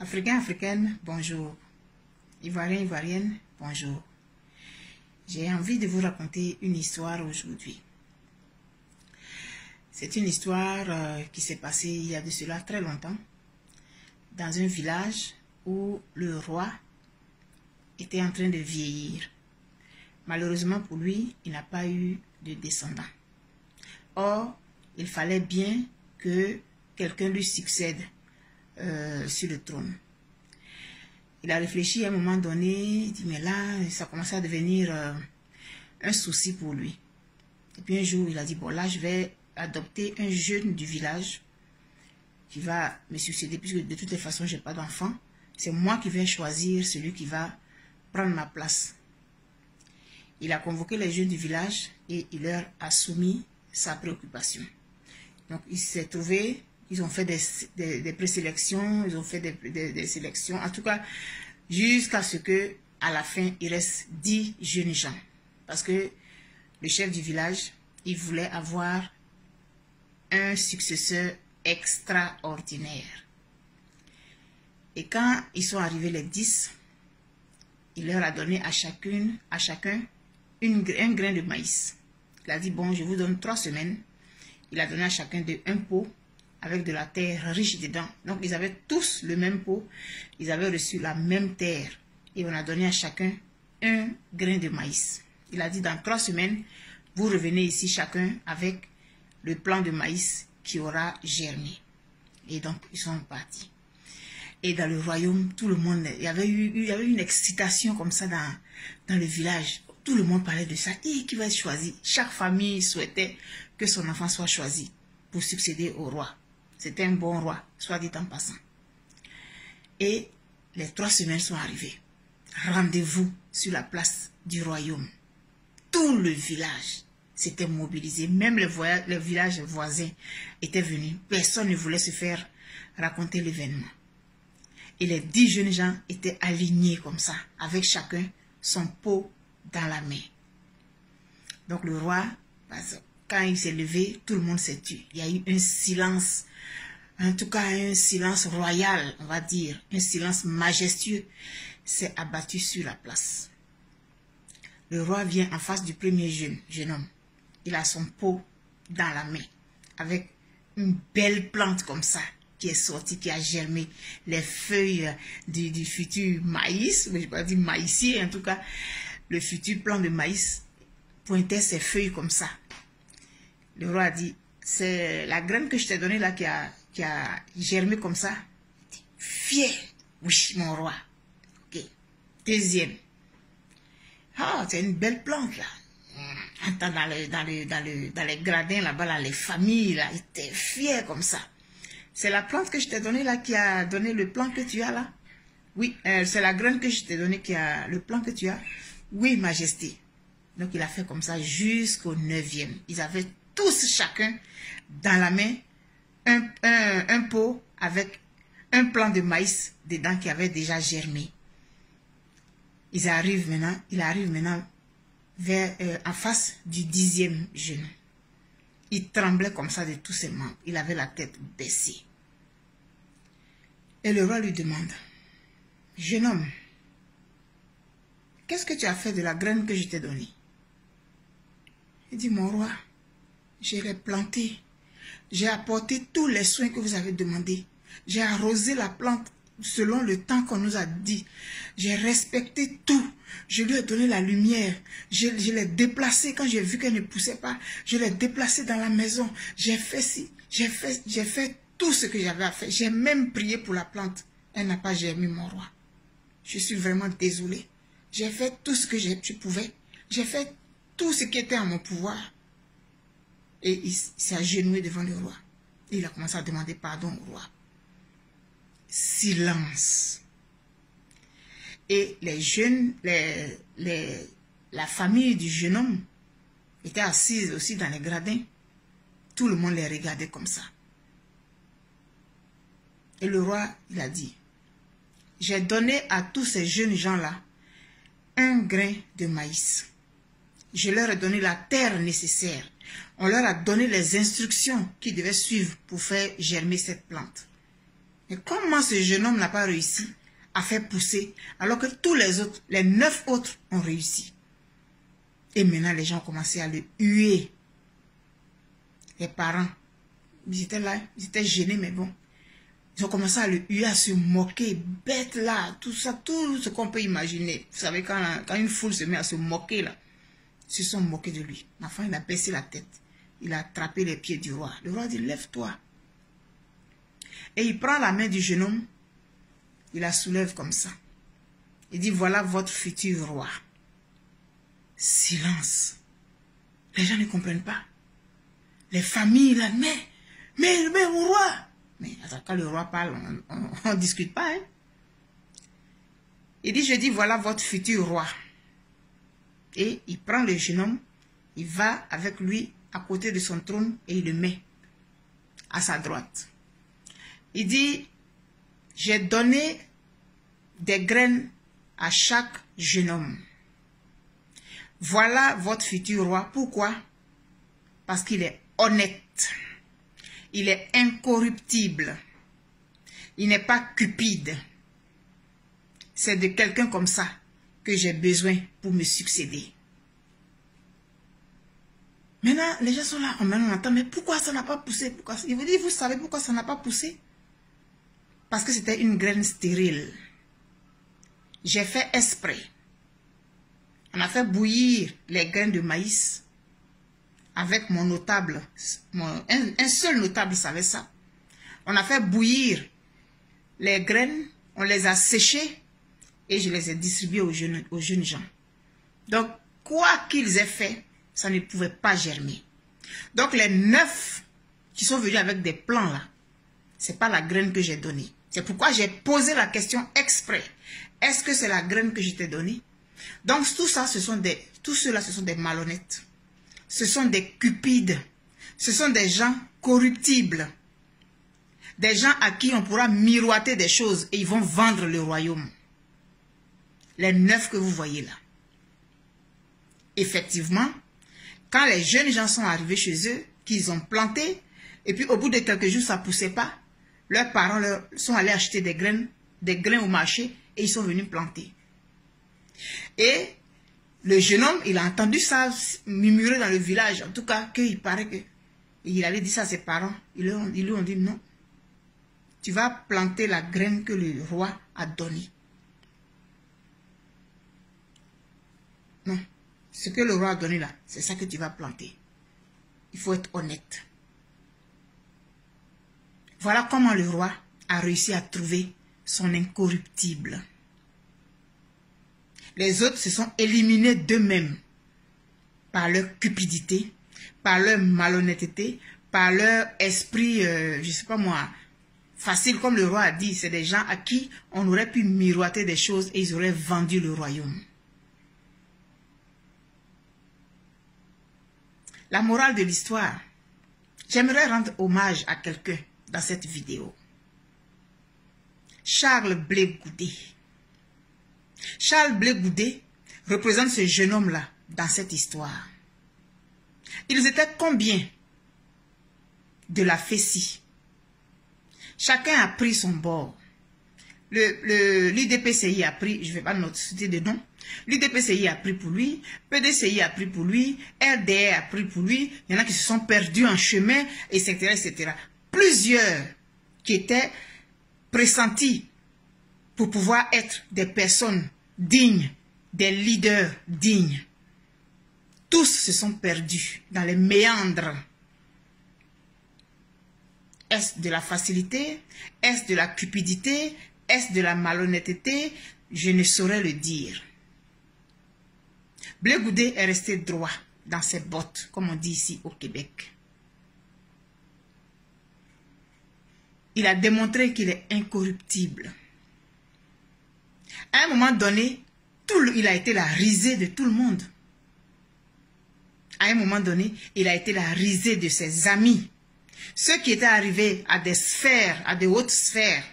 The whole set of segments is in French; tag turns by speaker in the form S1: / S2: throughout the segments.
S1: Africains, Africaines, bonjour. Ivoiriens, Ivoiriennes, bonjour. J'ai envie de vous raconter une histoire aujourd'hui. C'est une histoire qui s'est passée il y a de cela très longtemps, dans un village où le roi était en train de vieillir. Malheureusement pour lui, il n'a pas eu de descendants. Or, il fallait bien que quelqu'un lui succède sur le trône. Il a réfléchi à un moment donné, il dit mais là, ça commençait à devenir un souci pour lui. Et puis un jour, il a dit bon là, je vais adopter un jeune du village qui va me succéder, puisque de toutes les façons, je n'ai pas d'enfant. C'est moi qui vais choisir celui qui va prendre ma place. Il a convoqué les jeunes du village et il leur a soumis sa préoccupation. Donc, il s'est trouvé, ils ont fait des présélections, ils ont fait des sélections, en tout cas, jusqu'à ce que, à la fin, il reste 10 jeunes gens. Parce que le chef du village, il voulait avoir un successeur extraordinaire. Et quand ils sont arrivés les 10, il leur a donné à chacun un grain de maïs. Il a dit, bon, je vous donne 3 semaines. Il a donné à chacun un pot avec de la terre riche dedans. Donc, ils avaient tous le même pot. Ils avaient reçu la même terre. Et on a donné à chacun un grain de maïs. Il a dit, dans 3 semaines, vous revenez ici chacun avec le plant de maïs qui aura germé. Et donc, ils sont partis. Et dans le royaume, tout le monde, il y avait une excitation comme ça dans le village. Tout le monde parlait de ça. Et qui va être choisi? Chaque famille souhaitait que son enfant soit choisi pour succéder au roi. C'était un bon roi, soit dit en passant. Et les 3 semaines sont arrivées. Rendez-vous sur la place du royaume. Tout le village s'était mobilisé. Même les villages voisins étaient venus. Personne ne voulait se faire raconter l'événement. Et les 10 jeunes gens étaient alignés comme ça, avec chacun son pot dans la main. Donc le roi, quand il s'est levé, tout le monde s'est tu. Il y a eu un silence, en tout cas un silence royal, on va dire, un silence majestueux s'est abattu sur la place. Le roi vient en face du premier jeune homme. Il a son pot dans la main, avec une belle plante comme ça, qui est sortie, qui a germé les feuilles du futur maïs, je ne vais pas dire maïsier, en tout cas, le futur plant de maïs pointait ses feuilles comme ça. Le roi a dit, c'est la graine que je t'ai donnée là qui a germé comme ça. Il dit, fier, oui, mon roi. Ok. Deuxième. Ah, c'est une belle plante là. Dans les gradins là-bas, là, les familles là, étaient fiers comme ça. C'est la plante que je t'ai donnée là qui a donné le plan que tu as là. Oui, c'est la graine que je t'ai donnée qui a le plan que tu as. Oui, majesté. Donc il a fait comme ça jusqu'au 9e. Ils avaient tous chacun dans la main un pot avec un plant de maïs dedans qui avait déjà germé. Il arrive maintenant vers, en face du 10e jeune. Il tremblait comme ça de tous ses membres. Il avait la tête baissée. Et le roi lui demande, jeune homme, qu'est-ce que tu as fait de la graine que je t'ai donnée? Il dit, mon roi, je l'ai plantée. J'ai apporté tous les soins que vous avez demandés. J'ai arrosé la plante selon le temps qu'on nous a dit. J'ai respecté tout. Je lui ai donné la lumière. Je l'ai déplacée quand j'ai vu qu'elle ne poussait pas. Je l'ai déplacée dans la maison. J'ai fait ci. J'ai fait tout ce que j'avais à faire. J'ai même prié pour la plante. Elle n'a pas germé, mon roi. Je suis vraiment désolée. J'ai fait tout ce que je pouvais. J'ai fait tout ce qui était en mon pouvoir. Et il s'est agenouillé devant le roi. Et il a commencé à demander pardon au roi. Silence. Et les jeunes, la famille du jeune homme était assise aussi dans les gradins. Tout le monde les regardait comme ça. Et le roi, il a dit, j'ai donné à tous ces jeunes gens-là un grain de maïs. Je leur ai donné la terre nécessaire. On leur a donné les instructions qu'ils devaient suivre pour faire germer cette plante. Mais comment ce jeune homme n'a pas réussi à faire pousser alors que tous les autres, les 9 autres ont réussi? Et maintenant, les gens ont commencé à le huer. Les parents, ils étaient là, ils étaient gênés, mais bon. Ils ont commencé à le huer, à se moquer, bête là, tout ça, tout ce qu'on peut imaginer. Vous savez, quand une foule se met à se moquer là, ils se sont moqués de lui. L'enfant, il a baissé la tête. Il a attrapé les pieds du roi. Le roi dit, lève-toi. Et il prend la main du jeune homme, il la soulève comme ça. Il dit, voilà votre futur roi. Silence. Les gens ne comprennent pas. Les familles là, mais mon roi. Mais attends, quand le roi parle, on ne discute pas. Hein? Il dit, je dis, voilà votre futur roi. Et il prend le jeune homme, il va avec lui à côté de son trône et il le met à sa droite. Il dit, j'ai donné des graines à chaque jeune homme. Voilà votre futur roi. Pourquoi? Parce qu'il est honnête. Il est incorruptible. Il n'est pas cupide. C'est de quelqu'un comme ça que j'ai besoin pour me succéder. Maintenant, les gens sont là, on entend, mais pourquoi ça n'a pas poussé? Pourquoi? Il vous dit, vous savez pourquoi ça n'a pas poussé? Parce que c'était une graine stérile. J'ai fait exprès. On a fait bouillir les graines de maïs avec mon notable. Un seul notable savait ça. On a fait bouillir les graines, on les a séchées et je les ai distribuées aux jeunes gens. Donc, quoi qu'ils aient fait, ça ne pouvait pas germer. Donc, les 9 qui sont venus avec des plants là, ce n'est pas la graine que j'ai donnée. C'est pourquoi j'ai posé la question exprès. Est-ce que c'est la graine que je t'ai donnée? Donc, tout cela, ce sont des malhonnêtes. Ce sont des cupides. Ce sont des gens corruptibles. Des gens à qui on pourra miroiter des choses et ils vont vendre le royaume. Les 9 que vous voyez là. Effectivement, quand les jeunes gens sont arrivés chez eux, qu'ils ont planté, et puis au bout de quelques jours, ça ne poussait pas, leurs parents sont allés acheter des graines au marché et ils sont venus planter. Et le jeune homme, il a entendu ça murmurer dans le village, en tout cas, qu'il paraît qu'il allait dire ça à ses parents. Ils lui ont dit non, tu vas planter la graine que le roi a donnée. Non, ce que le roi a donné là, c'est ça que tu vas planter. Il faut être honnête. Voilà comment le roi a réussi à trouver son incorruptible. Les autres se sont éliminés d'eux-mêmes par leur cupidité, par leur malhonnêteté, par leur esprit, je ne sais pas moi, facile comme le roi a dit. C'est des gens à qui on aurait pu miroiter des choses et ils auraient vendu le royaume. La morale de l'histoire, j'aimerais rendre hommage à quelqu'un dans cette vidéo. Charles Blé Goudé. Charles Blé Goudé représente ce jeune homme-là dans cette histoire. Ils étaient combien de la Fessie? Chacun a pris son bord. L'UDPCI a pris, je ne vais pas citer de nom, l'UDPCI a pris pour lui, PDCI a pris pour lui, RDR a pris pour lui, il y en a qui se sont perdus en chemin, etc., etc. Plusieurs qui étaient pressentis pour pouvoir être des personnes dignes, des leaders dignes. Tous se sont perdus dans les méandres. Est-ce de la facilité? Est-ce de la cupidité? Est-ce de la malhonnêteté? Je ne saurais le dire. Blé Goudé est resté droit dans ses bottes, comme on dit ici au Québec. Il a démontré qu'il est incorruptible. À un moment donné, il a été la risée de tout le monde. À un moment donné, il a été la risée de ses amis. Ceux qui étaient arrivés à des sphères, à des hautes sphères,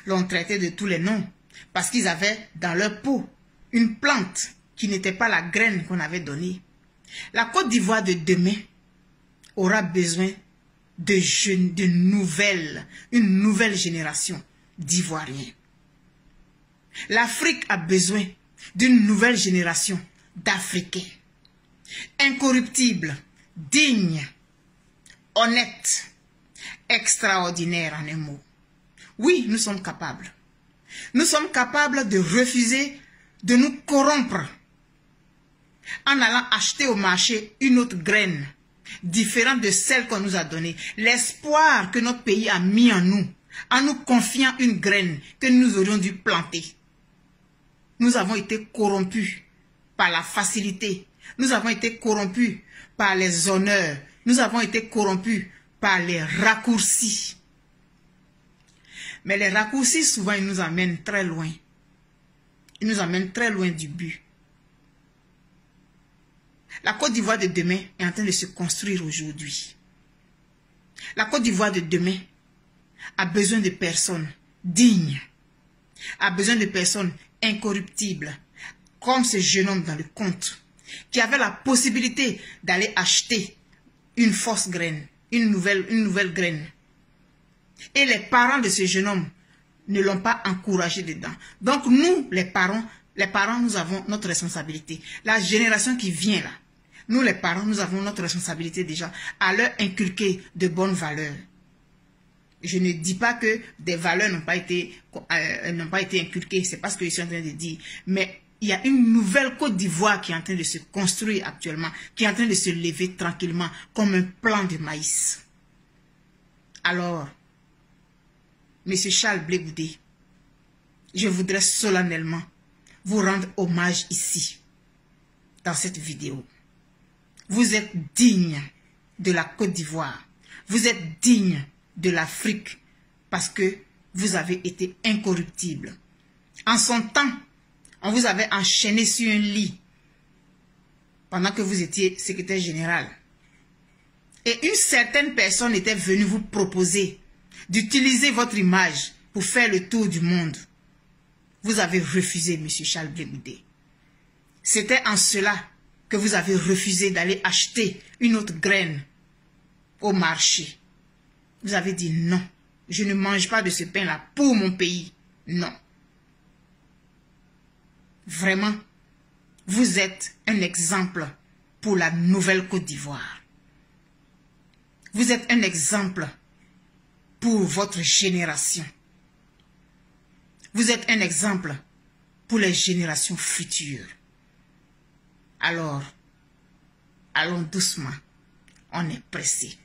S1: l'ont traité de tous les noms parce qu'ils avaient dans leur peau une plante qui n'était pas la graine qu'on avait donnée. La Côte d'Ivoire de demain aura besoin de jeunes, une nouvelle génération d'Ivoiriens. L'Afrique a besoin d'une nouvelle génération d'Africains. Incorruptibles, dignes, honnêtes, extraordinaires en un mot. Oui, nous sommes capables. Nous sommes capables de refuser de nous corrompre en allant acheter au marché une autre graine différente de celle qu'on nous a donnée. L'espoir que notre pays a mis en nous confiant une graine que nous aurions dû planter. Nous avons été corrompus par la facilité. Nous avons été corrompus par les honneurs. Nous avons été corrompus par les raccourcis. Mais les raccourcis, souvent, ils nous amènent très loin. Ils nous amènent très loin du but. La Côte d'Ivoire de demain est en train de se construire aujourd'hui. La Côte d'Ivoire de demain a besoin de personnes dignes, a besoin de personnes incorruptibles, comme ce jeune homme dans le conte, qui avait la possibilité d'aller acheter une fausse graine, une nouvelle graine. Et les parents de ce jeune homme ne l'ont pas encouragé dedans. Donc nous, les parents, nous avons notre responsabilité. La génération qui vient là, nous les parents, nous avons notre responsabilité déjà à leur inculquer de bonnes valeurs. Je ne dis pas que des valeurs n'ont pas été inculquées, c'est pas ce que je suis en train de dire. Mais il y a une nouvelle Côte d'Ivoire qui est en train de se construire actuellement, qui est en train de se lever tranquillement comme un plant de maïs. Alors, Monsieur Charles Blé Goudé, je voudrais solennellement vous rendre hommage ici, dans cette vidéo. Vous êtes digne de la Côte d'Ivoire. Vous êtes digne de l'Afrique parce que vous avez été incorruptible. En son temps, on vous avait enchaîné sur un lit pendant que vous étiez secrétaire général. Et une certaine personne était venue vous proposer d'utiliser votre image pour faire le tour du monde. Vous avez refusé, Monsieur Charles Blé Goudé. C'était en cela que vous avez refusé d'aller acheter une autre graine au marché. Vous avez dit non, je ne mange pas de ce pain-là pour mon pays. Non. Vraiment, vous êtes un exemple pour la nouvelle Côte d'Ivoire. Vous êtes un exemple pour votre génération. Vous êtes un exemple pour les générations futures. Alors, allons doucement, on est pressé.